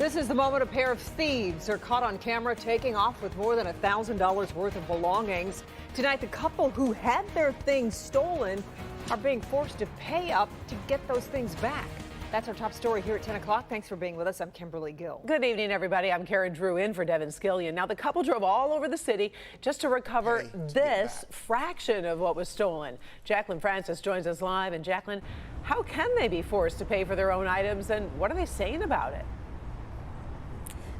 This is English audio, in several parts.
This is the moment a pair of thieves are caught on camera taking off with more than $1,000 worth of belongings. Tonight, the couple who had their things stolen are being forced to pay up to get those things back. That's our top story here at 10 o'clock. Thanks for being with us. I'm Kimberly Gill. Good evening, everybody. I'm Karen Drew in for Devin Skillion. Now, the couple drove all over the city just to recover this fraction of what was stolen. Jacqueline Francis joins us live. And Jacqueline, how can they be forced to pay for their own items, and what are they saying about it?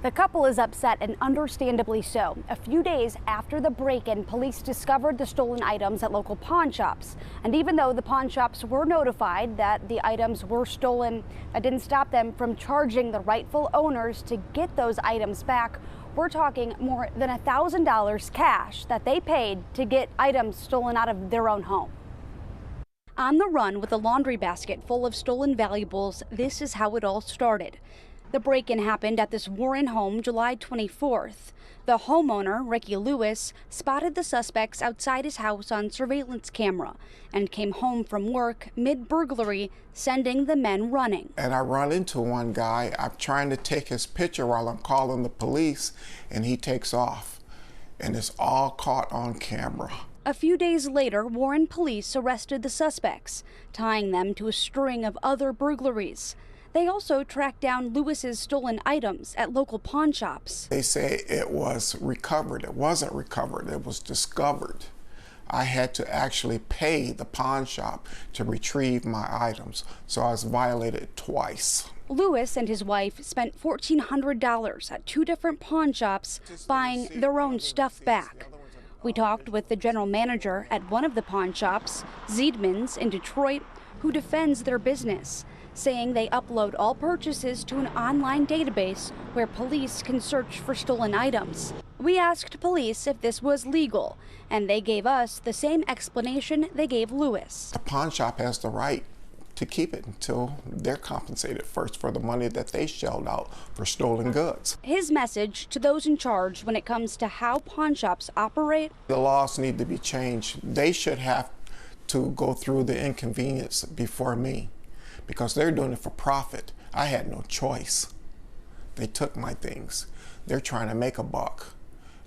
The couple is upset, and understandably so. A few days after the break-in, police discovered the stolen items at local pawn shops. And even though the pawn shops were notified that the items were stolen, that didn't stop them from charging the rightful owners to get those items back. We're talking more than $1,000 cash that they paid to get items stolen out of their own home. On the run with a laundry basket full of stolen valuables, this is how it all started. The break-in happened at this Warren home July 24th. The homeowner, Ricky Lewis, spotted the suspects outside his house on surveillance camera and came home from work mid-burglary, sending the men running. And I run into one guy. I'm trying to take his picture while I'm calling the police, and he takes off. And it's all caught on camera. A few days later, Warren police arrested the suspects, tying them to a string of other burglaries. They also tracked down Lewis's stolen items at local pawn shops. They say it was recovered. It wasn't recovered, it was discovered. I had to actually pay the pawn shop to retrieve my items, so I was violated twice. Lewis and his wife spent $1,400 at two different pawn shops buying their own stuff back. We talked with the general manager at one of the pawn shops, Zeidman's in Detroit, who defends their business, saying they upload all purchases to an online database where police can search for stolen items. We asked police if this was legal, and they gave us the same explanation they gave Lewis. The pawn shop has the right to keep it until they're compensated first for the money that they shelled out for stolen goods. His message to those in charge when it comes to how pawn shops operate: the laws need to be changed. They should have to go through the inconvenience before me, because they're doing it for profit. I had no choice. They took my things. They're trying to make a buck.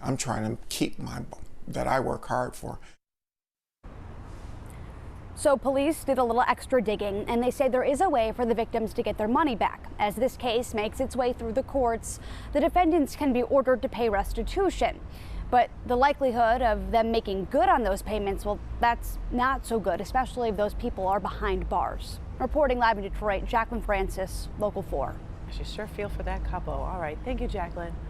I'm trying to keep my that I work hard for. So police did a little extra digging, and they say there is a way for the victims to get their money back. As this case makes its way through the courts, the defendants can be ordered to pay restitution. But the likelihood of them making good on those payments, well, that's not so good, especially if those people are behind bars. Reporting live in Detroit, Jacqueline Francis, Local 4. I sure feel for that couple. All right. Thank you, Jacqueline.